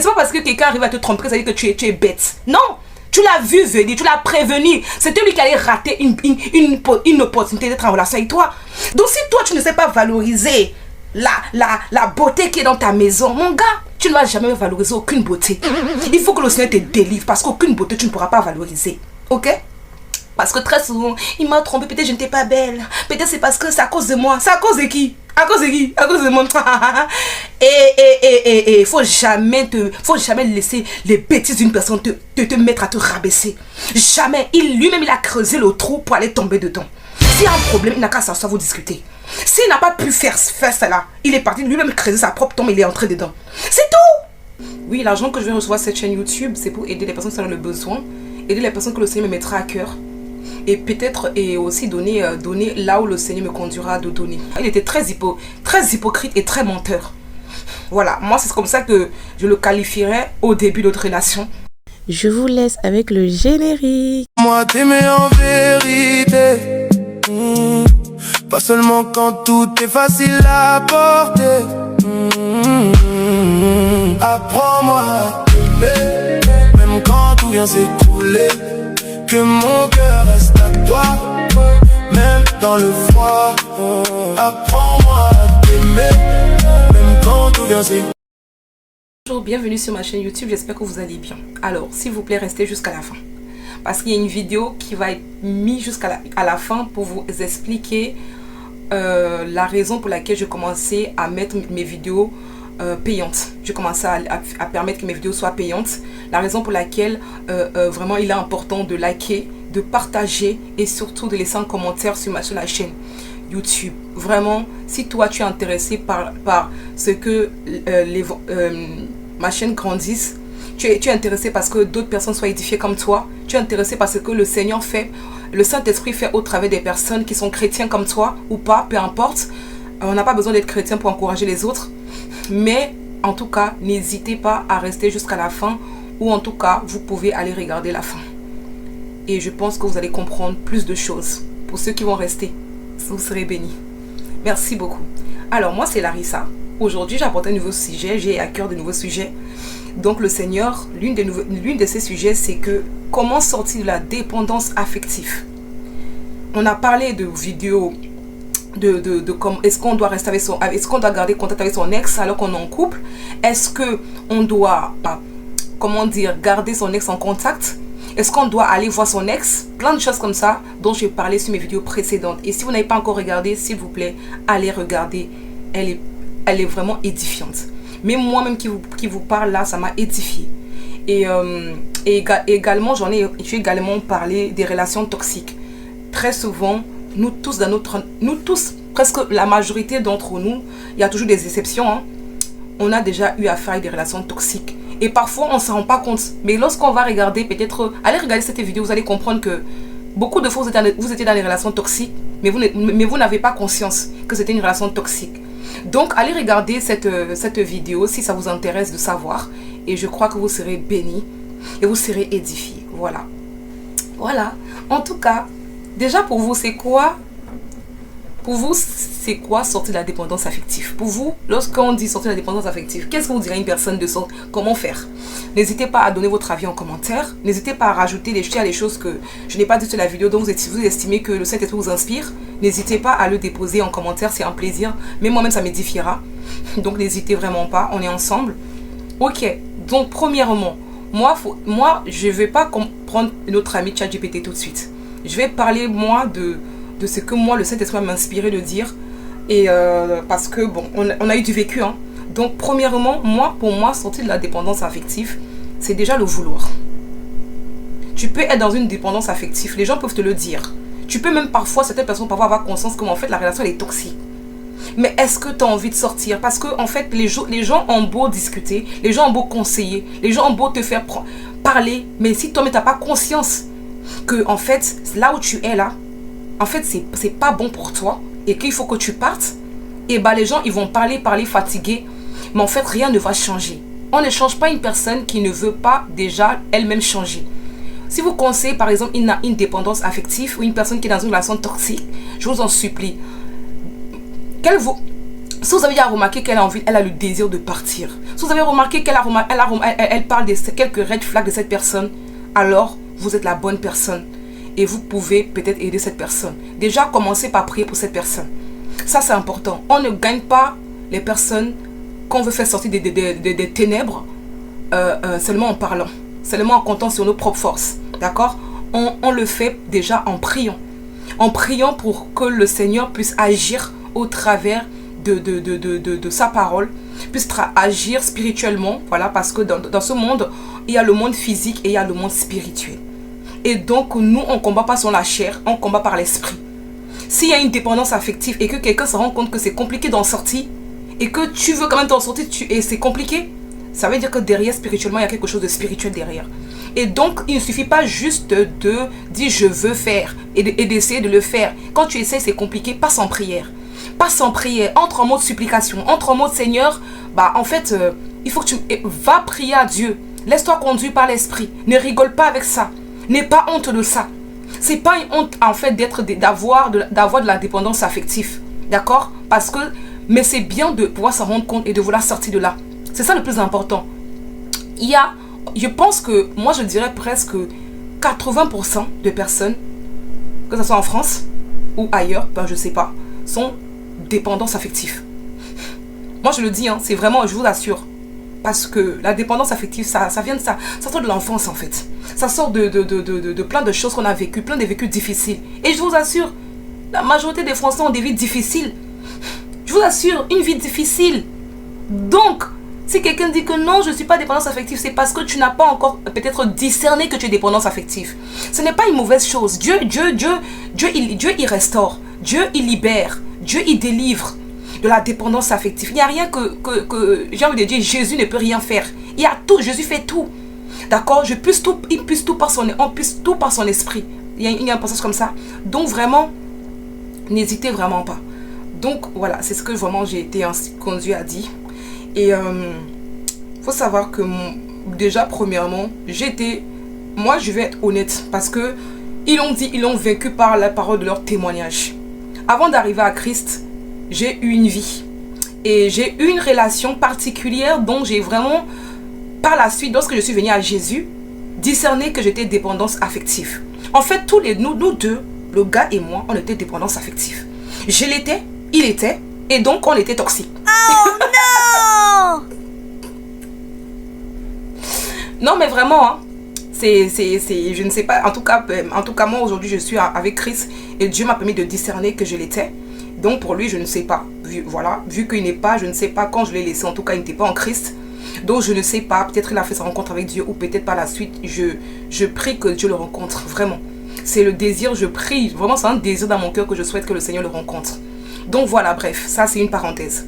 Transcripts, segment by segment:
C'est pas parce que quelqu'un arrive à te tromper, ça veut dire que tu es bête. Non, tu l'as vu venir, tu l'as prévenu. C'était lui qui allait rater une opportunité d'être en relation avec toi. Donc si toi, tu ne sais pas valoriser la beauté qui est dans ta maison, mon gars, tu ne vas jamais valoriser aucune beauté. Il faut que le Seigneur te délivre parce qu'aucune beauté, tu ne pourras pas valoriser. Ok? Parce que très souvent, il m'a trompé, peut-être je n'étais pas belle. Peut-être c'est parce que c'est à cause de moi. C'est à cause de qui? À cause de qui? À cause de moi. Et faut jamais laisser les bêtises d'une personne te mettre à te rabaisser. Jamais. Lui-même, il a creusé le trou pour aller tomber dedans. S'il y a un problème, il n'a qu'à s'asseoir, vous discuter. S'il n'a pas pu faire cela, il est parti lui-même creuser sa propre tombe, il est entré dedans. C'est tout. Oui, l'argent que je vais recevoir sur cette chaîne YouTube, c'est pour aider les personnes qui sont dans le besoin, aider les personnes que le Seigneur me mettra à cœur. Et peut-être aussi donner là où le Seigneur me conduira de donner. Il était très hypocrite et très menteur. Voilà, moi c'est comme ça que je le qualifierais au début de notre relation. Je vous laisse avec le générique. Moi t'aimer en vérité, pas seulement quand tout est facile à porter. Apprends-moi à t'aimer, même quand tout vient s'écrouler. Que mon cœur reste à toi, même dans le froid. Apprends-moi à t'aimer, même quand tout vient s'écrouler. Bonjour, bienvenue sur ma chaîne YouTube, j'espère que vous allez bien. Alors, s'il vous plaît, restez jusqu'à la fin. Parce qu'il y a une vidéo qui va être mise jusqu'à la fin pour vous expliquer la raison pour laquelle je commençais à mettre mes vidéos payantes. Je commençais à permettre que mes vidéos soient payantes. La raison pour laquelle vraiment il est important de liker, de partager et surtout de laisser un commentaire sur la chaîne YouTube. Vraiment, si toi tu es intéressé par ce que ma chaîne grandisse, tu es intéressé parce que d'autres personnes soient édifiées comme toi, tu es intéressé parce que le Seigneur fait, le Saint-Esprit fait au travers des personnes qui sont chrétiens comme toi ou pas, peu importe. On n'a pas besoin d'être chrétien pour encourager les autres. Mais en tout cas, n'hésitez pas à rester jusqu'à la fin ou en tout cas, vous pouvez aller regarder la fin. Et je pense que vous allez comprendre plus de choses. Pour ceux qui vont rester, vous serez bénis. Merci beaucoup. Alors, moi, c'est Larissa. Aujourd'hui, j'apporte un nouveau sujet. J'ai à cœur de nouveaux sujets. Donc, le Seigneur, l'une de ces sujets, c'est que comment sortir de la dépendance affective. On a parlé de vidéos de comment est-ce qu'on doit rester avec est-ce qu'on doit garder contact avec son ex alors qu'on est en couple, est-ce que on doit comment dire, garder son ex en contact, est-ce qu'on doit aller voir son ex, plein de choses comme ça dont j'ai parlé sur mes vidéos précédentes. Et si vous n'avez pas encore regardé, s'il vous plaît, allez regarder. Elle est vraiment édifiante. Mais moi-même qui vous parle là, ça m'a édifié. Et également, j'ai également parlé des relations toxiques. Très souvent, nous tous, presque la majorité d'entre nous, il y a toujours des exceptions, hein, on a déjà eu affaire avec des relations toxiques. Et parfois, on ne s'en rend pas compte. Mais lorsqu'on va regarder, peut-être, allez regarder cette vidéo, vous allez comprendre que beaucoup de fois, vous étiez dans des relations toxiques, mais vous n'avez pas conscience que c'était une relation toxique. Donc, allez regarder cette vidéo si ça vous intéresse de savoir. Et je crois que vous serez bénis et vous serez édifiés. Voilà. Voilà. En tout cas, déjà pour vous, c'est quoi? Pour vous, c'est quoi sortir de la dépendance affective? Pour vous, lorsqu'on dit sortir de la dépendance affective, qu'est-ce que vous direz à une personne de sorte? Comment faire? N'hésitez pas à donner votre avis en commentaire. N'hésitez pas à rajouter des choses que je n'ai pas dit sur la vidéo dont vous estimez que le Saint-Esprit vous inspire. N'hésitez pas à le déposer en commentaire, c'est un plaisir. Mais moi-même, ça m'édifiera. Donc, n'hésitez vraiment pas, on est ensemble. Ok, donc premièrement, moi je ne vais pas prendre notre ami ChatGPT tout de suite. Je vais parler, moi, de ce que moi, le Saint-Esprit m'a inspiré de dire. Et parce que, bon, on a eu du vécu. Hein. Donc, premièrement, pour moi, sortir de la dépendance affective, c'est déjà le vouloir. Tu peux être dans une dépendance affective. Les gens peuvent te le dire. Tu peux même parfois, certaines personnes peuvent avoir conscience que, en fait, la relation, elle est toxique. Mais est-ce que tu as envie de sortir? Parce que, en fait, les gens ont beau discuter, les gens ont beau conseiller, les gens ont beau te faire parler. Mais si toi, tu n'as pas conscience que, en fait, là où tu es là, en fait, c'est pas bon pour toi et qu'il faut que tu partes, et bah les gens, ils vont parler fatigués, mais en fait, rien ne va changer. On ne change pas une personne qui ne veut pas déjà elle-même changer. Si vous conseillez, par exemple, une dépendance affective ou une personne qui est dans une relation toxique, je vous en supplie, Si vous avez déjà remarqué qu'elle a envie, elle a le désir de partir. Si vous avez remarqué qu'elle elle parle de quelques red flags de cette personne, alors vous êtes la bonne personne. Et vous pouvez peut-être aider cette personne. Déjà, commencez par prier pour cette personne. Ça, c'est important. On ne gagne pas les personnes qu'on veut faire sortir des ténèbres seulement en parlant. Seulement en comptant sur nos propres forces. D'accord? On le fait déjà en priant. En priant pour que le Seigneur puisse agir au travers de sa parole, puisse agir spirituellement. Voilà, parce que dans ce monde, il y a le monde physique et il y a le monde spirituel. Et donc, nous, on ne combat pas sur la chair, on combat par l'esprit. S'il y a une dépendance affective et que quelqu'un se rend compte que c'est compliqué d'en sortir, et que tu veux quand même t'en sortir et c'est compliqué, ça veut dire que derrière, spirituellement, il y a quelque chose de spirituel derrière. Et donc, il ne suffit pas juste de dire je veux faire et d'essayer de le faire. Quand tu essaies, c'est compliqué, passe en prière. Passe en prière, entre en mode supplication, entre en mode Seigneur, en fait, il faut que tu vas prier à Dieu. Laisse-toi conduire par l'esprit. Ne rigole pas avec ça. N'aie pas honte de ça. C'est pas une honte en fait d'avoir de la dépendance affective. D'accord? Mais c'est bien de pouvoir s'en rendre compte et de vouloir sortir de là. C'est ça le plus important. Je pense que, moi je dirais presque 80% de personnes, que ce soit en France ou ailleurs, je sais pas, sont dépendance affective. Moi je le dis, c'est vraiment, je vous assure. Parce que la dépendance affective, ça vient de ça. Ça sort de l'enfance en fait. Ça sort de plein de choses qu'on a vécues, plein de vécus difficiles. Et je vous assure, la majorité des Français ont des vies difficiles. Je vous assure, une vie difficile. Donc, si quelqu'un dit que non, je ne suis pas dépendance affective, c'est parce que tu n'as pas encore peut-être discerné que tu es dépendance affective. Ce n'est pas une mauvaise chose. Dieu, il restaure. Dieu, il libère. Dieu, il délivre de la dépendance affective. Il n'y a rien que j'ai envie de dire, Jésus ne peut rien faire. Il y a tout, Jésus fait tout. D'accord? Il puisse tout par son esprit. Il y a un passage comme ça. Donc vraiment, n'hésitez vraiment pas. Donc voilà, c'est ce que vraiment j'ai été conduit à dire. Et faut savoir que déjà premièrement, moi je vais être honnête parce que ils l'ont vaincu par la parole de leur témoignage. Avant d'arriver à Christ, j'ai eu une vie et j'ai eu une relation particulière dont j'ai vraiment, par la suite, lorsque je suis venue à Jésus, discerné que j'étais dépendance affective. En fait, nous deux, le gars et moi, on était dépendance affective. Je l'étais, il était, et donc on était toxiques. Oh non! Non mais vraiment, je ne sais pas, en tout cas moi aujourd'hui je suis avec Christ et Dieu m'a permis de discerner que je l'étais. Donc pour lui, je ne sais pas. Vu qu'il n'est pas, je ne sais pas quand je l'ai laissé. En tout cas, il n'était pas en Christ. Donc je ne sais pas. Peut-être il a fait sa rencontre avec Dieu ou peut-être par la suite. Je prie que Dieu le rencontre. Vraiment. C'est le désir, je prie. Vraiment, c'est un désir dans mon cœur que je souhaite que le Seigneur le rencontre. Donc voilà, bref. Ça, c'est une parenthèse.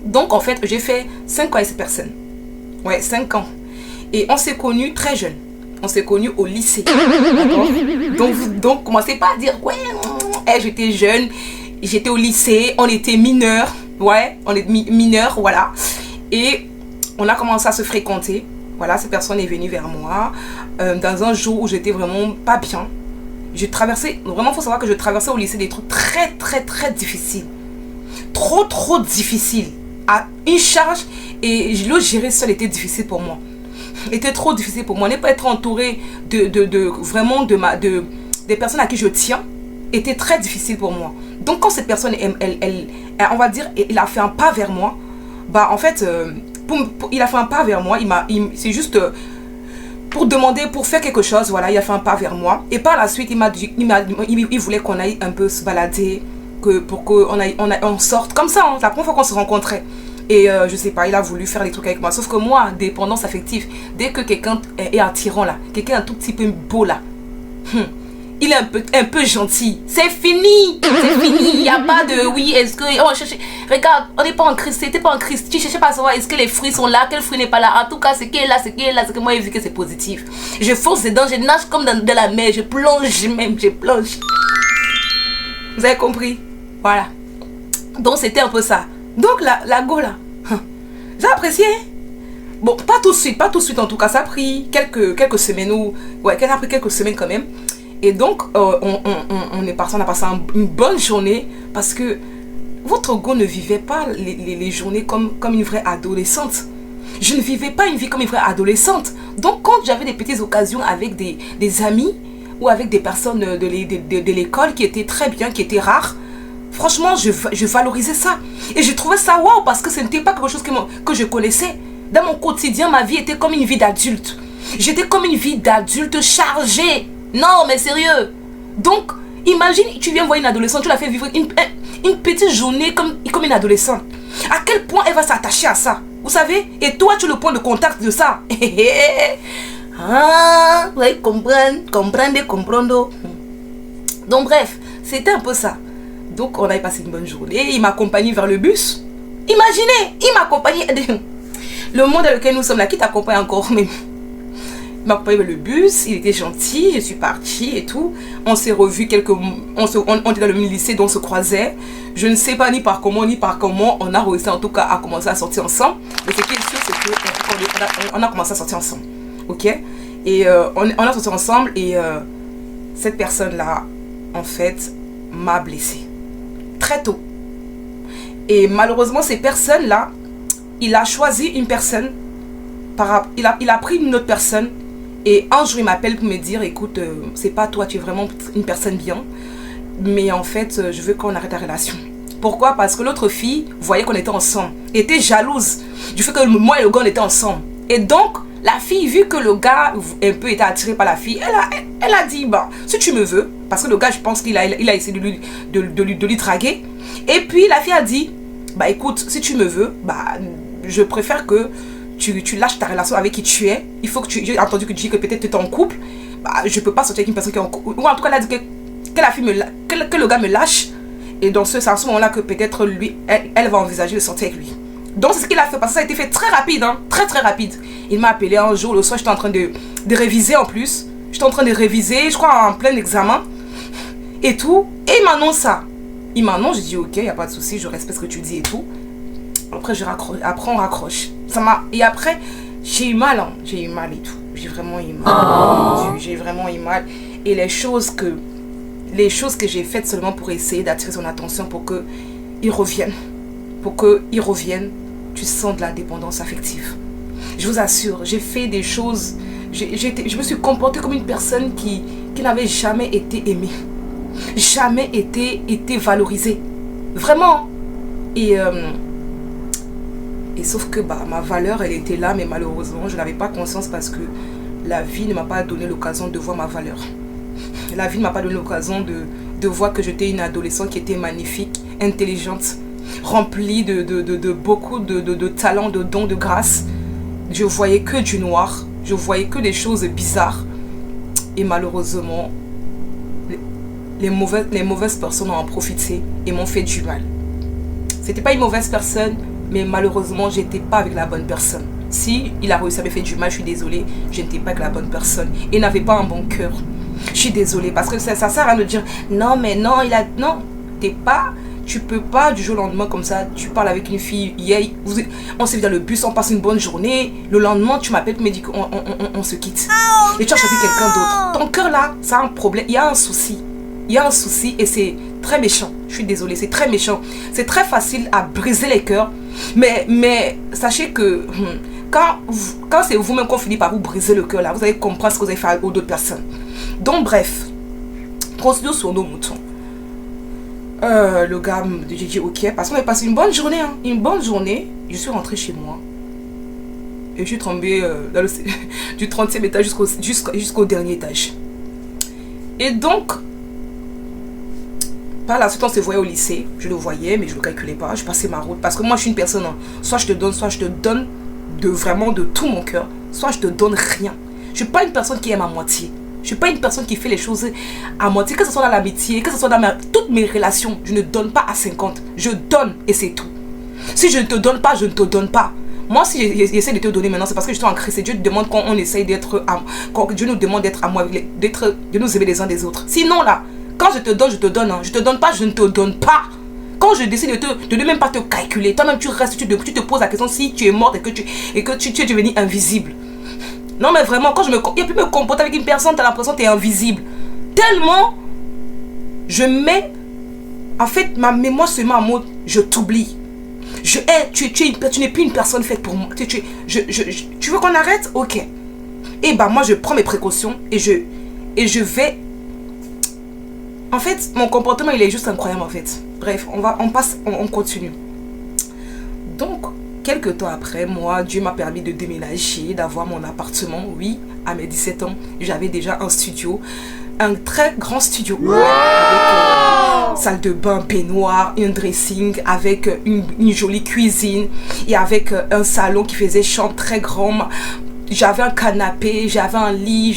Donc en fait, j'ai fait 5 ans avec cette personne. Ouais, 5 ans. Et on s'est connus très jeunes. On s'est connus au lycée. D'accord? Donc commencez pas à dire, ouais, j'étais jeune. J'étais au lycée, on était mineurs, on est mineurs, voilà. Et on a commencé à se fréquenter. Voilà, cette personne est venue vers moi dans un jour où j'étais vraiment pas bien. Vraiment, il faut savoir que je traversais au lycée des trucs très, très, très difficiles. Trop difficiles. À une charge, et le gérer seul était difficile pour moi. Était trop difficile pour moi. Ne pas être entouré des personnes à qui je tiens était très difficile pour moi. Donc quand cette personne, on va dire, il a fait un pas vers moi, en fait, il a fait un pas vers moi, c'est juste pour demander, pour faire quelque chose, voilà, il a fait un pas vers moi. Et par la suite, il voulait qu'on aille un peu se balader, pour qu'on sorte, comme ça, la première fois qu'on se rencontrait. Et je sais pas, il a voulu faire des trucs avec moi. Sauf que moi, dépendance affective, dès que quelqu'un est attirant là, quelqu'un un tout petit peu beau là, il est un peu gentil. C'est fini. C'est fini. Il n'y a pas de oui, est-ce que... Regarde, on n'est pas en Christ. C'était pas en Christ. Tu ne cherches pas à savoir est-ce que les fruits sont là, quel fruit n'est pas là. En tout cas, ce qui est là, c'est que moi j'ai vu que c'est positif. Je fonce dedans, je nage comme dans la mer. Je plonge même, je plonge. Vous avez compris? Voilà. Donc c'était un peu ça. Donc la go là, j'ai apprécié. Bon, pas tout de suite en tout cas. Ça a pris quelques semaines ça a pris quelques semaines quand même. Et donc, on a passé une bonne journée parce que votre go ne vivait pas les journées comme une vraie adolescente. Je ne vivais pas une vie comme une vraie adolescente. Donc quand j'avais des petites occasions avec des amis ou avec des personnes de l'école qui étaient très bien, qui étaient rares, franchement, je valorisais ça. Et je trouvais ça waouh parce que ce n'était pas quelque chose que je connaissais. Dans mon quotidien, ma vie était comme une vie d'adulte. J'étais comme une vie d'adulte chargée. Non, mais sérieux. Donc, imagine, tu viens voir une adolescente, tu la fais vivre une petite journée comme une adolescente. À quel point elle va s'attacher à ça? Vous savez? Et toi, tu es le point de contact de ça. Ah, oui, comprendre. Donc, bref, c'était un peu ça. Donc, on avait passé une bonne journée. Il m'a accompagné vers le bus. Imaginez, il m'a accompagné. Le monde dans lequel nous sommes là, qui t'accompagne encore, mais il m'a accompagné vers le bus. Il était gentil, je suis partie et tout. On s'est revus on était dans le même lycée, donc on se croisait. Je ne sais pas ni par comment, on a réussi en tout cas à commencer à sortir ensemble. Mais ce qui est sûr, c'est qu'on a commencé à sortir ensemble. Ok? Et on a sorti ensemble et cette personne-là, en fait, m'a blessée. Très tôt. Et malheureusement, ces personnes-là, il a choisi une personne, il a pris une autre personne. Et un jour, il m'appelle pour me dire, écoute, c'est pas toi, tu es vraiment une personne bien. Mais en fait, je veux qu'on arrête la relation. Pourquoi? Parce que l'autre fille voyait qu'on était ensemble. Était jalouse du fait que moi et le gars, on était ensemble. Et donc, la fille, vu que le gars un peu était attiré par la fille, elle a dit, bah, si tu me veux, parce que le gars, je pense qu'il a essayé de lui draguer. Et puis, la fille a dit, bah écoute, si tu me veux, bah, je préfère que tu lâches ta relation avec qui tu es. Il faut que j'ai entendu que tu dis que peut-être tu es en couple. Bah, je peux pas sortir avec une personne qui est en couple. Ou en tout cas, elle a dit que le gars me lâche. Et dans c'est à ce moment-là que peut-être lui, elle va envisager de sortir avec lui. Donc c'est ce qu'il a fait parce que ça a été fait très rapide, hein, très rapide. Il m'a appelé un jour, le soir, j'étais en train de réviser en plus. J'étais en train de réviser, je crois en plein examen. Et tout. Et il m'annonce ça. Il m'annonce, je dis ok, il n'y a pas de souci, je respecte ce que tu dis et tout. Après, on raccroche. Et après, j'ai eu mal, hein. J'ai eu mal et tout. J'ai vraiment eu mal. J'ai vraiment eu mal. Et les choses que j'ai faites seulement pour essayer d'attirer son attention pour qu'il revienne. Tu sens de la dépendance affective. Je vous assure, j'ai fait des choses. Je me suis comportée comme une personne qui n'avait jamais été aimée. Jamais été valorisée. Vraiment. Et sauf que bah, ma valeur, elle était là, mais malheureusement, je n'avais pas conscience parce que la vie ne m'a pas donné l'occasion de voir ma valeur. La vie ne m'a pas donné l'occasion de voir que j'étais une adolescente qui était magnifique, intelligente, remplie de beaucoup de talents, de dons, de grâce. Je voyais que du noir, je voyais que des choses bizarres. Et malheureusement, les mauvaises personnes ont en profité et m'ont fait du mal. C'était pas une mauvaise personne, mais malheureusement, j'étais pas avec la bonne personne. Si il a réussi à me faire du mal, je suis désolée, je n'étais pas avec la bonne personne. Il n'avait pas un bon cœur. Je suis désolée, parce que ça sert à me dire, non, mais non, non, tu peux pas du jour au lendemain comme ça, tu parles avec une fille, on s'est vu dans le bus, on passe une bonne journée, le lendemain, tu m'appelles, tu me dis qu'on se quitte. Et tu as choisi quelqu'un d'autre. Ton cœur là, ça a un problème, il y a un souci. Il y a un souci et c'est très méchant. Je suis désolée, c'est très méchant. C'est très facile à briser les cœurs. Mais sachez que quand c'est vous-même qu'on finit par vous briser le cœur, là, vous allez comprendre ce que vous avez fait aux d'autres personnes. Donc bref, procédure sur nos moutons. Le gars me dit ok, parce qu'on a passé une bonne journée. Hein, une bonne journée. Je suis rentrée chez moi. Et je suis tombée du 30e étage jusqu'au dernier étage. Et donc, par la suite, on se voyait au lycée. Je le voyais, mais je ne le calculais pas. Je passais ma route. Parce que moi, je suis une personne, hein, soit je te donne vraiment de tout mon cœur, soit je te donne rien. Je ne suis pas une personne qui aime à moitié. Je ne suis pas une personne qui fait les choses à moitié. Que ce soit dans l'amitié, que ce soit dans toutes mes relations, je ne donne pas à 50. Je donne et c'est tout. Si je ne te donne pas, je ne te donne pas. Moi, si j'essaie de te donner maintenant, c'est parce que je suis en Christ. Et Dieu demande qu'on essaye d'être... Dieu nous demande d'être amoureux, de nous aimer les uns des autres. Sinon, là, quand je te donne, hein. Je te donne pas, je ne te donne pas. Quand je décide de ne même pas te calculer, toi-même tu restes, tu te poses la question si tu es morte et que tu es devenu invisible. Non mais vraiment, quand il n'y a plus me comporter avec une personne, tu as l'impression que tu es invisible. Tellement, je mets, en fait, ma mémoire se met en mode, je t'oublie. Tu n'es plus une personne faite pour moi. Tu veux qu'on arrête? Ok. Et bah moi je prends mes précautions et je vais... En fait, mon comportement il est juste incroyable en fait. Bref, on continue. Donc, quelques temps après, moi, Dieu m'a permis de déménager, d'avoir mon appartement. Oui, à mes 17 ans, j'avais déjà un studio. Un très grand studio. Wow! Avec salle de bain, baignoire, un dressing, avec une jolie cuisine. Et avec un salon qui faisait chambre très grand. J'avais un canapé, j'avais un lit,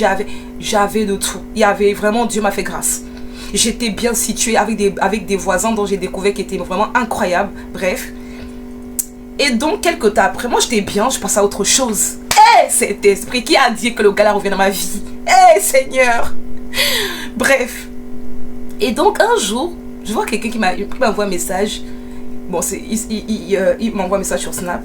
j'avais de tout. Il y avait vraiment, Dieu m'a fait grâce. J'étais bien située avec des voisins dont j'ai découvert qui étaient vraiment incroyables. Bref. Et donc, quelques temps après, moi j'étais bien, je passais à autre chose. Cet esprit qui a dit que le gars là revient dans ma vie. Seigneur. Bref. Et donc, un jour, je vois quelqu'un qui m'envoie un message. Bon, il m'envoie un message sur Snap.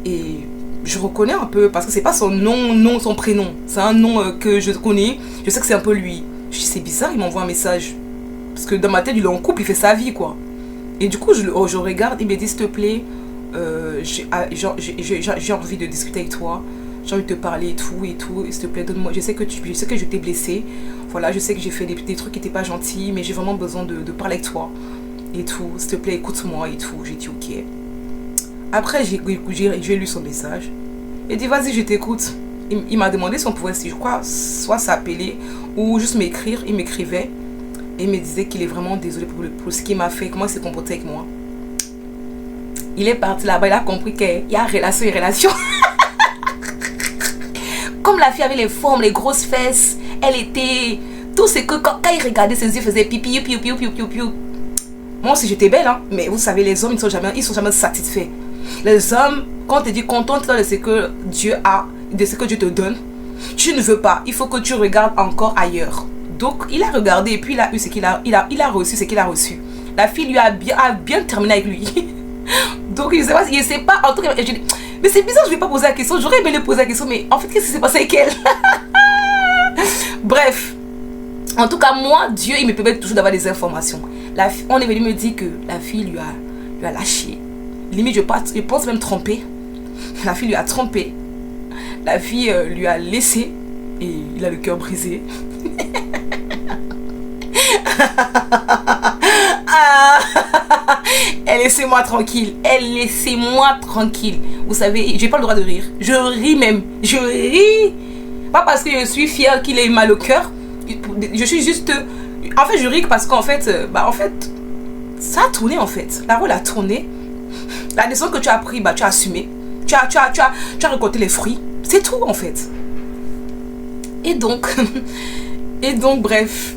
Et je reconnais un peu, parce que c'est pas son nom, son prénom. C'est un nom que je connais. Je sais que c'est un peu lui. Je dis, c'est bizarre, il m'envoie un message. Parce que dans ma tête, il est en couple, il fait sa vie, quoi. Et du coup, je regarde, il me dit, s'il te plaît, j'ai envie de discuter avec toi. J'ai envie de te parler et tout, s'il te plaît, donne-moi. Je sais que je t'ai blessé. Voilà, je sais que j'ai fait des trucs qui n'étaient pas gentils, mais j'ai vraiment besoin de parler avec toi. Et tout, s'il te plaît, écoute-moi et tout. J'ai dit, ok. Après, j'ai lu son message. Il dit, vas-y, je t'écoute. Il m'a demandé si on pouvait, je crois, soit s'appeler ou juste m'écrire. Il m'écrivait et il me disait qu'il est vraiment désolé pour ce qu'il m'a fait, comment il s'est comporté avec moi. Il est parti là-bas, il a compris qu'il y a relation et relation. Comme la fille avait les formes, les grosses fesses, elle était... Tout ce que quand il regardait, ses yeux faisaient pipi, piou, piou, piou, piou, piou. Moi aussi j'étais belle, hein. Mais vous savez, les hommes, ils sont jamais satisfaits. Les hommes, quand on te dit contente de ce que Dieu a, de ce que Dieu te donne, tu ne veux pas. Il faut que tu regardes encore ailleurs. Donc, il a regardé et puis il a eu ce qu'il a, il a reçu ce qu'il a reçu. La fille lui a bien terminé avec lui. Donc, il ne sait pas, en tout cas, je dis, mais c'est bizarre, je ne vais pas poser la question. J'aurais aimé lui poser la question, mais en fait, qu'est-ce qui s'est passé avec elle? Bref. En tout cas, moi, Dieu, il me permet toujours d'avoir des informations. On est venu me dire que la fille lui a lâché. Limite, je pense même tromper. La fille lui a trompé. La fille lui a laissé. Et il a le cœur brisé. Laissez-moi tranquille. Laissez-moi tranquille. Vous savez, j'ai pas le droit de rire. Je ris même. Je ris. Pas parce que je suis fière qu'il ait mal au cœur. Je suis juste... En fait, je ris parce qu'en fait... ça a tourné en fait. La roue a tourné. La leçon que tu as appris, tu as assumé. Tu as récolté les fruits. C'est tout en fait. Et donc, bref.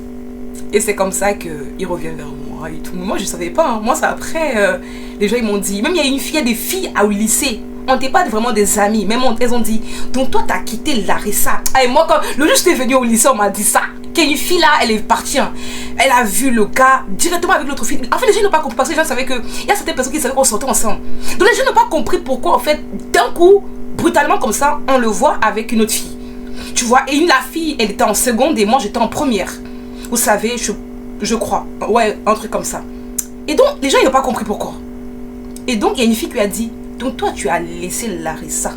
Et c'est comme ça qu'il revient vers moi et tout. Mais moi, je savais pas. Hein. Moi, c'est après, les gens, ils m'ont dit. Même il y a des filles au lycée. On n'était pas vraiment des amis. Même elles ont dit, donc toi, tu as quitté Larissa. Et moi, quand le jour où j'étais venue au lycée, on m'a dit ça. Qu'il y a une fille là, elle est partie. Hein. Elle a vu le gars directement avec l'autre fille. En fait, les gens n'ont pas compris parce que les gens savaient qu'il y a certaines personnes qui savaient qu'on sortait ensemble. Donc les gens n'ont pas compris pourquoi, en fait, d'un coup, brutalement comme ça, on le voit avec une autre fille. Tu vois, et la fille, elle était en seconde et moi, j'étais en première. Vous savez, je crois. Ouais, un truc comme ça. Et donc, les gens, ils n'ont pas compris pourquoi. Et donc, il y a une fille qui lui a dit, donc toi, tu as laissé Larissa.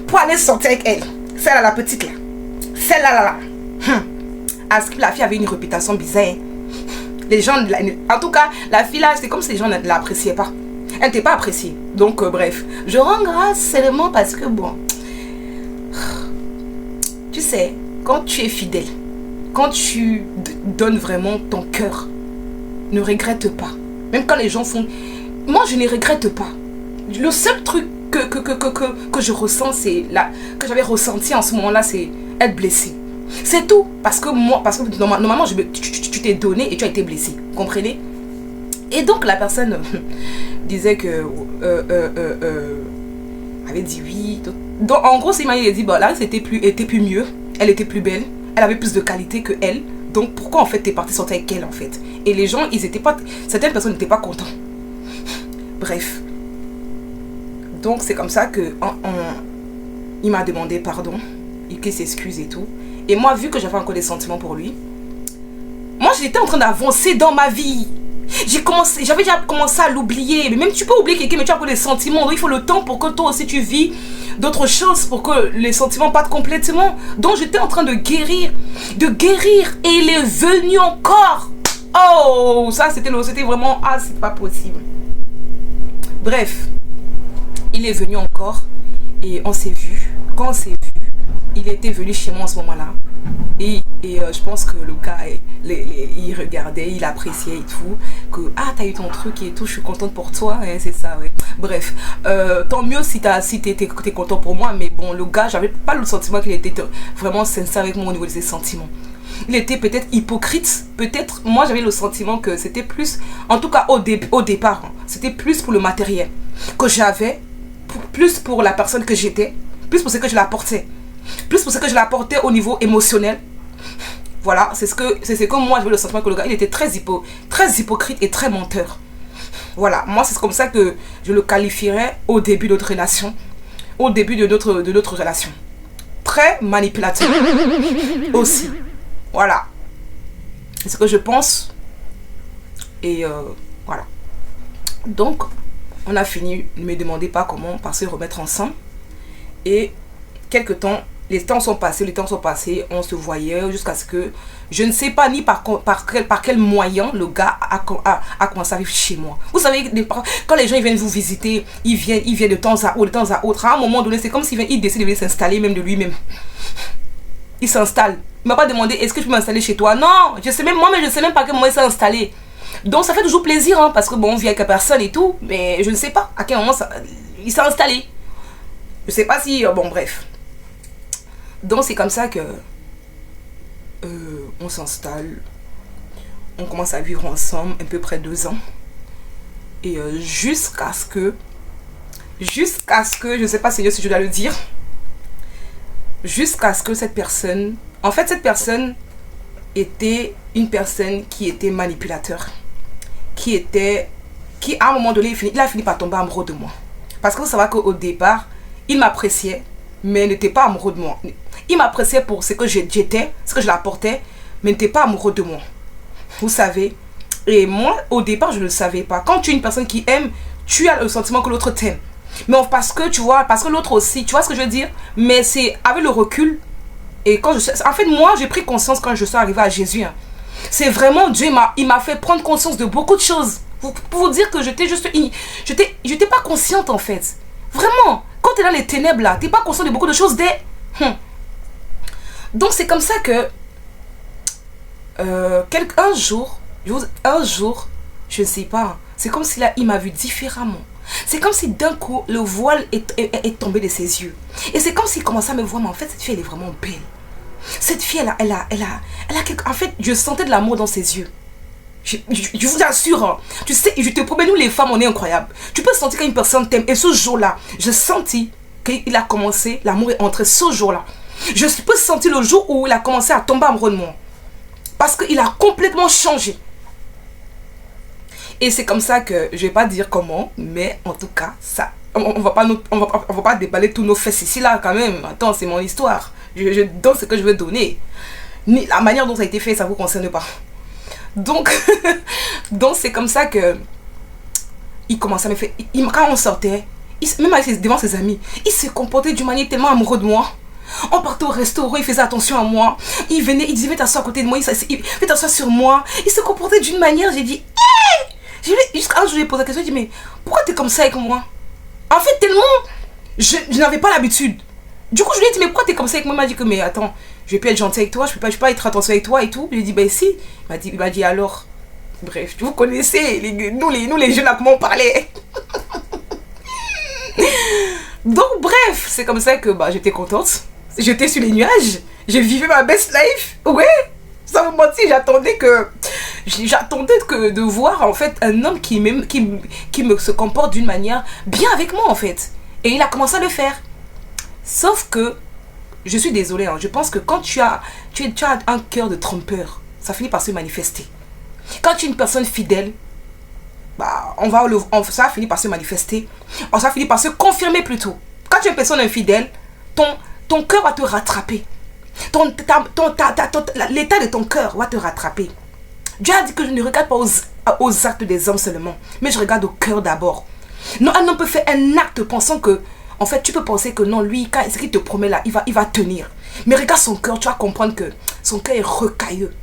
Pour aller sortir avec elle. Celle-là, la petite là. Celle-là, là. Parce que la fille avait une réputation bizarre. Les gens, en tout cas, la fille là, c'est comme si les gens ne l'appréciaient pas. Elle n'était pas appréciée. Donc, bref. Je rends grâce seulement parce que, bon... Tu sais, quand tu es fidèle, quand tu donnes vraiment ton cœur, ne regrette pas. Même quand les gens font... Moi, je ne regrette pas. Le seul truc que je ressens, c'est là, que j'avais ressenti en ce moment-là, c'est être blessé. C'est tout. Parce que normalement, tu t'es donné et tu as été blessé. Vous comprenez? Et donc, la personne disait que... avait dit oui. Donc, en gros, c'est il a dit, bon, là, était plus mieux. Elle était plus belle. Elle avait plus de qualité que elle. Donc, pourquoi, en fait, t'es parti sortir avec elle, en fait? Et les gens, ils étaient pas... Certaines personnes n'étaient pas contents. Bref. Donc, c'est comme ça que il m'a demandé pardon. Et qu'il s'excuse et tout. Et moi, vu que j'avais encore des sentiments pour lui, moi, moi j'étais en train d'avancer dans ma vie. J'avais déjà commencé à l'oublier. Mais même tu peux oublier quelqu'un, mais tu as des sentiments. Donc il faut le temps pour que toi aussi tu vis d'autres choses, pour que les sentiments partent complètement. Donc j'étais en train de guérir. Et il est venu encore. Oh, ça c'était vraiment, ah c'est pas possible. Bref, il est venu encore et on s'est vu. Quand on s'est vu, il était venu chez moi en ce moment-là. Et je pense que le gars, il regardait, il appréciait et tout. Que, ah, t'as eu ton truc et tout, je suis contente pour toi. Hein, c'est ça, ouais. Bref, tant mieux si t'es content pour moi. Mais bon, le gars, j'avais pas le sentiment qu'il était vraiment sincère avec moi au niveau de ses sentiments. Il était peut-être hypocrite. Peut-être, moi, j'avais le sentiment que c'était plus, en tout cas au départ, hein, c'était plus pour le matériel que j'avais, plus pour la personne que j'étais, plus pour ce que je l'apportais. Plus pour ce que je l'apportais au niveau émotionnel. Voilà, c'est ce que moi j'avais le sentiment que le gars, il était très hypocrite et très menteur. Voilà, moi c'est comme ça que je le qualifierais au début de notre relation. Au début de notre relation. Très manipulateur. Aussi. Voilà. C'est ce que je pense. Et voilà. Donc, on a fini, ne me demandez pas comment, par se remettre ensemble. Et quelque temps, les temps sont passés, on se voyait jusqu'à ce que, je ne sais pas ni par quel moyen le gars a commencé à vivre chez moi. Vous savez, quand les gens ils viennent vous visiter, ils viennent de temps à autre. À un moment donné, c'est comme s'il décide de venir s'installer même de lui-même. Il s'installe. Il ne m'a pas demandé, est-ce que je peux m'installer chez toi? Non, je sais même pas à quel moment il s'est installé. Donc ça fait toujours plaisir, hein, parce que bon, on vit avec la personne et tout, mais je ne sais pas à quel moment il s'est installé. Je sais pas si, bon bref. Donc c'est comme ça que on s'installe, on commence à vivre ensemble à peu près 2 ans. Et jusqu'à ce que, je ne sais pas si je dois le dire, jusqu'à ce que cette personne, en fait cette personne était une personne qui était manipulateur, qui à un moment donné, il a fini par tomber amoureux de moi. Parce que vous savez qu'au départ, il m'appréciait, mais n'était pas amoureux de moi. Il m'appréciait pour ce que j'étais, ce que je l'apportais, mais n'était pas amoureux de moi. Vous savez. Et moi, au départ, je ne le savais pas. Quand tu es une personne qui aime, tu as le sentiment que l'autre t'aime. Mais parce que l'autre aussi, tu vois ce que je veux dire? Mais c'est avec le recul. Et quand en fait, moi, j'ai pris conscience quand je suis arrivée à Jésus. Hein. C'est vraiment Dieu, il m'a fait prendre conscience de beaucoup de choses. Pour vous dire que j'étais pas consciente en fait. Vraiment. Quand tu es dans les ténèbres là, tu n'es pas conscient de beaucoup de choses. Donc c'est comme ça que un jour, je ne sais pas, c'est comme si là il m'a vu différemment. C'est comme si d'un coup le voile est tombé de ses yeux. Et c'est comme s'il commençait à me voir, mais en fait cette fille elle est vraiment belle. Cette fille elle a en fait je sentais de l'amour dans ses yeux. Je vous assure, hein, tu sais, je te promets, nous les femmes on est incroyables. Tu peux sentir qu'une personne t'aime. Et ce jour-là, je sentis qu'il a commencé, l'amour est entré ce jour-là. Je peux sentir le jour où il a commencé à tomber amoureux de moi. Parce qu'il a complètement changé. Et c'est comme ça que, je ne vais pas dire comment, mais en tout cas, ça, on va pas déballer tous nos fesses ici là quand même. Attends, c'est mon histoire. Je donne ce que je veux donner. La manière dont ça a été fait, ça ne vous concerne pas. Donc c'est comme ça que il commençait à me faire. Quand on sortait, même devant ses amis, il se comportait d'une manière tellement amoureux de moi. On partait au restaurant, il faisait attention à moi. Il venait, il disait viens t'asseoir à côté de moi, il viens t'asseoir sur moi. Il se comportait d'une manière, j'ai dit hey! Jusqu'à un jour, je lui ai posé la question, j'ai dit mais pourquoi t'es comme ça avec moi? En fait, tellement je n'avais pas l'habitude. Du coup, je lui ai dit mais pourquoi t'es comme ça avec moi? Il m'a dit que mais attends, je vais pas être gentil avec toi, je peux pas être attention avec toi et tout. Je lui ai dit ben si. Il m'a dit alors. Bref, vous connaissez nous les jeunes là comment on parlait. Donc bref, c'est comme ça que j'étais contente. J'étais sur les nuages. Je vivais ma best life. Ouais. Sans vous mentir, j'attendais que de voir en fait un homme qui se comporte d'une manière bien avec moi en fait. Et il a commencé à le faire. Sauf que je suis désolée, hein, je pense que quand tu as un cœur de trompeur, ça finit par se manifester. Quand tu es une personne fidèle, ça finit par se manifester. Ça va finir par se confirmer plutôt. Quand tu es une personne infidèle, ton cœur va te rattraper. L'état de ton cœur va te rattraper. Dieu a dit que je ne regarde pas aux actes des hommes seulement, mais je regarde au cœur d'abord. Non, un homme peut faire un acte pensant que, en fait, tu peux penser que non, lui, ce qu'il te promet là, il va tenir. Mais regarde son cœur, tu vas comprendre que son cœur est rocailleux.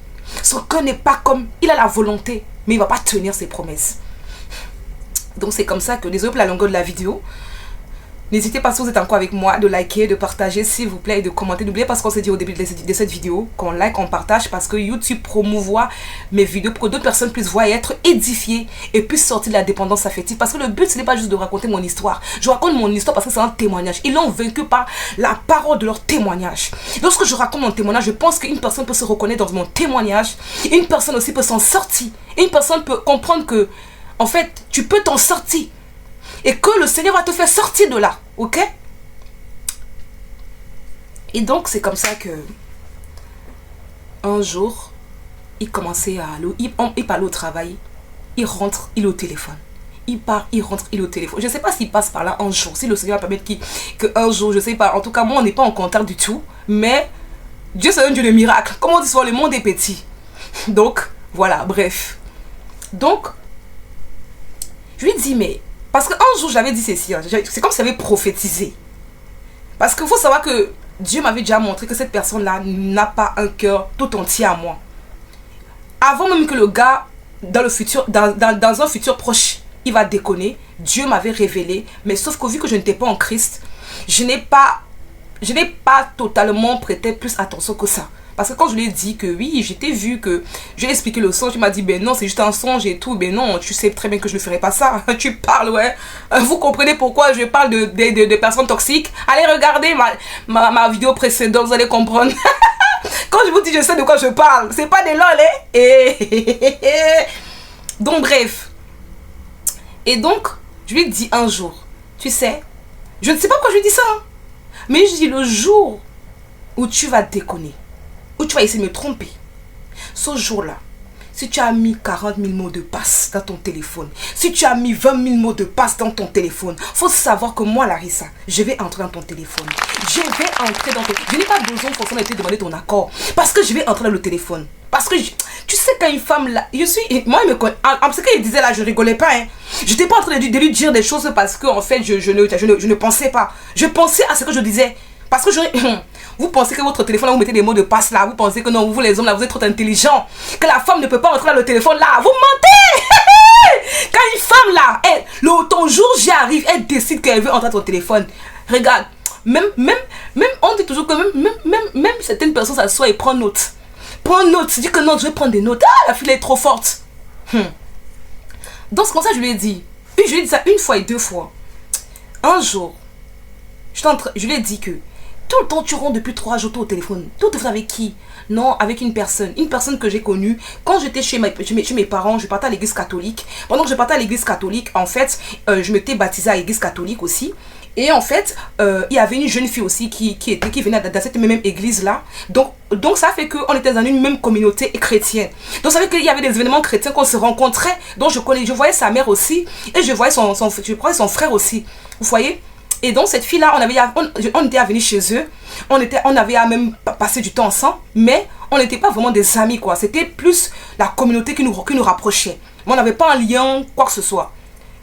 Son cœur n'est pas comme, il a la volonté, mais il ne va pas tenir ses promesses. Donc c'est comme ça que, désolé pour la longueur de la vidéo. N'hésitez pas, si vous êtes encore avec moi, de liker, de partager s'il vous plaît et de commenter. N'oubliez pas ce qu'on s'est dit au début de cette vidéo, qu'on like, on partage parce que YouTube promouvoit mes vidéos pour que d'autres personnes puissent voir et être édifiées et puissent sortir de la dépendance affective. Parce que le but, ce n'est pas juste de raconter mon histoire. Je raconte mon histoire parce que c'est un témoignage. Ils l'ont vaincu par la parole de leur témoignage. Lorsque je raconte mon témoignage, je pense qu'une personne peut se reconnaître dans mon témoignage. Une personne aussi peut s'en sortir. Une personne peut comprendre que, en fait, tu peux t'en sortir. Et que le Seigneur va te faire sortir de là. Ok? Et donc, c'est comme ça que un jour, il commençait à aller, il parlait au travail. Il rentre, il est au téléphone. Il part, il rentre, il est au téléphone. Je ne sais pas s'il passe par là un jour. Si le Seigneur va permettre qu'un jour, je ne sais pas. En tout cas, moi, on n'est pas en contact du tout. Mais Dieu, c'est un Dieu de miracle. Comme on dit souvent, le monde est petit. Donc, voilà, bref. Donc, je lui dis, mais... Parce qu'un jour, j'avais dit ceci. C'est comme si j'avais prophétisé. Parce qu'il faut savoir que Dieu m'avait déjà montré que cette personne-là n'a pas un cœur tout entier à moi. Avant même que le gars, dans le futur, dans un futur proche, il va déconner, Dieu m'avait révélé. Mais sauf que vu que je n'étais pas en Christ, je n'ai pas totalement prêté plus attention que ça. Parce que quand je lui ai dit que oui, j'étais vu que... Je lui ai expliqué le songe, il m'a dit, ben non, c'est juste un songe et tout. Ben non, tu sais très bien que je ne ferai pas ça. Tu parles, ouais. Vous comprenez pourquoi je parle de personnes toxiques? Allez regarder ma vidéo précédente, vous allez comprendre. Quand je vous dis, je sais de quoi je parle. C'est pas des lol, hein. Donc, bref. Et donc, je lui ai dit un jour, tu sais, je ne sais pas pourquoi je lui ai dit ça. Hein, mais je dis, le jour où tu vas déconner, où tu vas essayer de me tromper, ce jour-là, si tu as mis 40 000 mots de passe dans ton téléphone, si tu as mis 20 000 mots de passe dans ton téléphone, faut savoir que moi, Larissa, je vais entrer dans ton téléphone. Je vais entrer dans ton... Je n'ai pas besoin forcément de te demander ton accord, parce que je vais entrer dans le téléphone. Parce que, tu sais, quand une femme, là, moi, il me connaît, en ce qu'il disait là, je rigolais pas, hein. Je n'étais pas en train de lui dire des choses parce que, en fait, je ne pensais pas. Je pensais à ce que je disais. Parce que vous pensez que votre téléphone, là, vous mettez des mots de passe là. Vous pensez que non, vous les hommes là, vous êtes trop intelligents. Que la femme ne peut pas entrer dans le téléphone là. Vous mentez. Quand une femme là, ton jour j'y arrive, elle décide qu'elle veut entrer dans ton téléphone. Regarde, même, on dit toujours que même certaines personnes s'assoient et prennent note. Prends note, tu dis que non, je vais prendre des notes. Ah, la fille est trop forte. Donc c'est comme ça que je lui ai dit. Je lui ai dit ça une fois et deux fois. Un jour, je lui ai dit que tout le temps tu rentres depuis 3 jours au téléphone. Tout le temps avec qui? Non, avec une personne que j'ai connue. Quand j'étais chez mes parents, je partais à l'église catholique. Pendant que je partais à l'église catholique, en fait, je m'étais baptisée à l'église catholique aussi. Et en fait, il y avait une jeune fille aussi qui venait dans cette même église là. Donc ça fait qu'on était dans une même communauté chrétienne. Donc ça fait qu'il y avait des événements chrétiens qu'on se rencontrait. Donc je voyais sa mère aussi. Et je voyais son frère aussi. Vous voyez? Et donc cette fille là, on était à venir chez eux. On avait à même passer du temps ensemble. Mais on n'était pas vraiment des amis quoi. C'était plus la communauté qui nous rapprochait. Mais on n'avait pas un lien quoi que ce soit.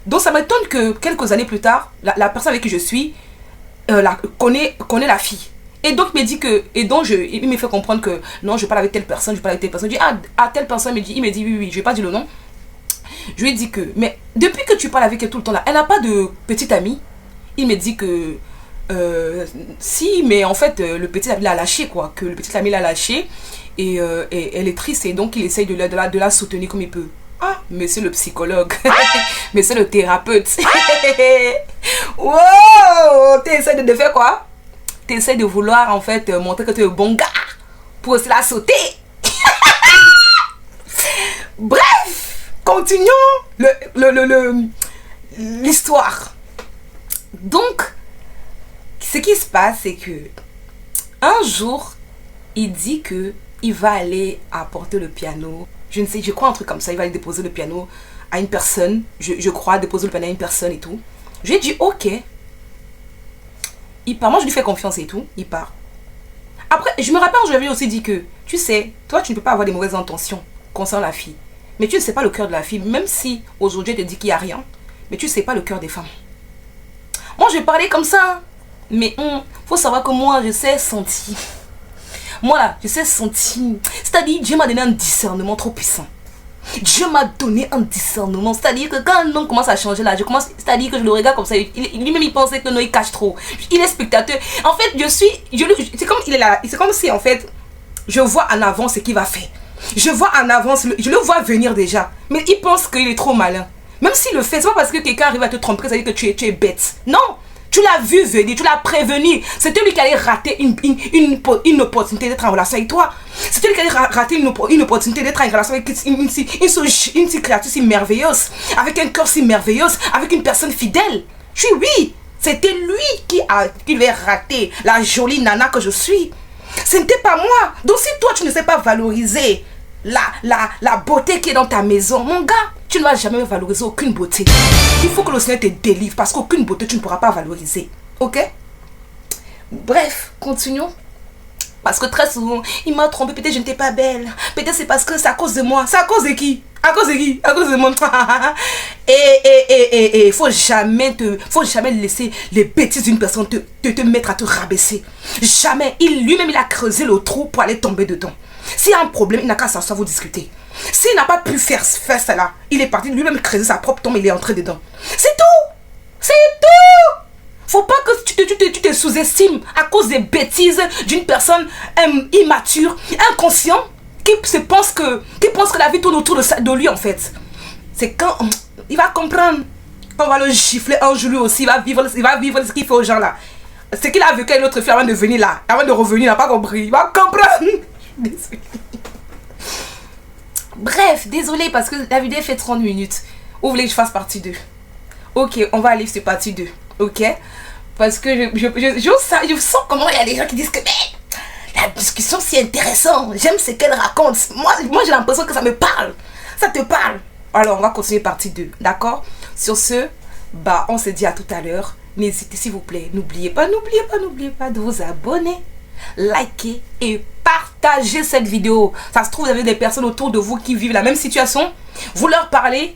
Donc ça m'étonne que quelques années plus tard, la personne avec qui je suis connaît la fille. Et donc il me dit que, il me fait comprendre que non, je parle avec telle personne, je parle avec telle personne. Je dis telle personne, il me dit oui, je vais pas dire le nom. Je lui ai dit que, mais depuis que tu parles avec elle tout le temps là, elle n'a pas de petite amie. Il me dit que si, mais en fait le petit ami l'a lâché quoi, que le petit ami l'a lâché et elle est triste et donc il essaye de la soutenir comme il peut. Ah, monsieur le psychologue, monsieur le thérapeute. Wow, tu essaies de faire quoi? Tu essaies de vouloir en fait montrer que tu es un bon gars pour aussi la sauter. Bref, continuons l'histoire. Donc, ce qui se passe, c'est que un jour, il dit que il va aller apporter le piano. Je crois un truc comme ça. Il va aller déposer le piano à une personne. Je crois déposer le piano à une personne et tout. Je lui ai dit ok. Il part. Moi je lui fais confiance et tout. Il part. Après, je me rappelle, je lui avais aussi dit que, tu sais, toi tu ne peux pas avoir des mauvaises intentions concernant la fille. Mais tu ne sais pas le cœur de la fille. Même si aujourd'hui elle te dit qu'il n'y a rien. Mais tu ne sais pas le cœur des femmes. Moi je vais parler comme ça. Mais faut savoir que moi je sais sentir. Moi là, je sais sentir. C'est-à-dire Dieu m'a donné un discernement trop puissant. Dieu m'a donné un discernement. C'est-à-dire que quand un homme commence à changer là, c'est-à-dire que je le regarde comme ça. Lui-même il pensait que non, il cache trop. Il est spectateur. En fait, c'est comme il est là. C'est comme si en fait, je vois en avance ce qu'il va faire. Je vois en avance, je le vois venir déjà. Mais il pense qu'il est trop malin. Même s'il le fait, c'est pas parce que quelqu'un arrive à te tromper, ça veut dire que tu es bête. Non. Tu l'as vu venir, tu l'as prévenu. C'était lui qui allait rater une opportunité d'être en relation avec toi. C'était lui qui allait rater une opportunité d'être en relation avec une créature si merveilleuse, avec un cœur si merveilleux, avec une personne fidèle. Oui, c'était lui qui avait raté la jolie nana que je suis. Ce n'était pas moi. Donc si toi tu ne sais pas valoriser la beauté qui est dans ta maison, mon gars, tu ne vas jamais valoriser aucune beauté. Il faut que le Seigneur te délivre parce qu'aucune beauté tu ne pourras pas valoriser. Ok? Bref, continuons. Parce que très souvent, il m'a trompé. Peut-être je n'étais pas belle. Peut-être c'est parce que c'est à cause de moi. C'est à cause de qui? À cause de qui? À cause de moi. Et faut jamais laisser les bêtises d'une personne te mettre à te rabaisser. Jamais. Lui-même, il a creusé le trou pour aller tomber dedans. S'il y a un problème, il n'a qu'à s'asseoir, vous discuter. S'il n'a pas pu faire cela, il est parti lui-même creuser sa propre tombe, il est entré dedans. C'est tout. C'est tout. Faut pas que tu te sous-estimes à cause des bêtises d'une personne immature, inconscient, qui pense que la vie tourne autour de lui en fait. C'est quand il va comprendre qu'on va le gifler un jour lui aussi, il va vivre ce qu'il fait aux gens là. Ce qu'il a vécu avec l'autre fille avant de venir là, avant de revenir, il n'a pas compris. Il va comprendre. Désolé. Bref, désolé parce que la vidéo fait 30 minutes. Vous voulez que je fasse partie 2? Ok, on va aller sur partie 2. Ok? Parce que je sens comment il y a des gens qui disent que mais, la discussion c'est intéressant. J'aime ce qu'elle raconte. Moi j'ai l'impression que ça me parle. Ça te parle. Alors on va continuer partie 2. D'accord? Sur ce, on se dit à tout à l'heure. N'hésitez s'il vous plaît. N'oubliez pas de vous abonner, liker et partager cette vidéo. Ça se trouve vous avez des personnes autour de vous qui vivent la même situation. Vous leur parlez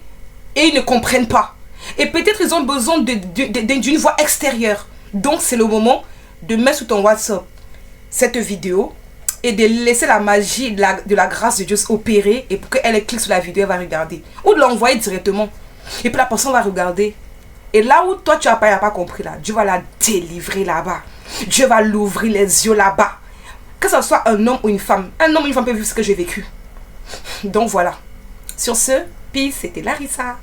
et ils ne comprennent pas. Et peut-être ils ont besoin d'une voix extérieure. Donc c'est le moment de mettre sur ton WhatsApp cette vidéo et de laisser la magie de la grâce de Dieu opérer. Et pour qu'elle clique sur la vidéo, elle va regarder. Ou de l'envoyer directement. Et puis la personne va regarder. Et là où toi tu n'as pas compris là, Dieu va la délivrer là-bas. Dieu va l'ouvrir les yeux là-bas. Que ce soit un homme ou une femme. Un homme ou une femme peut vivre ce que j'ai vécu. Donc voilà. Sur ce, peace, c'était Larissa.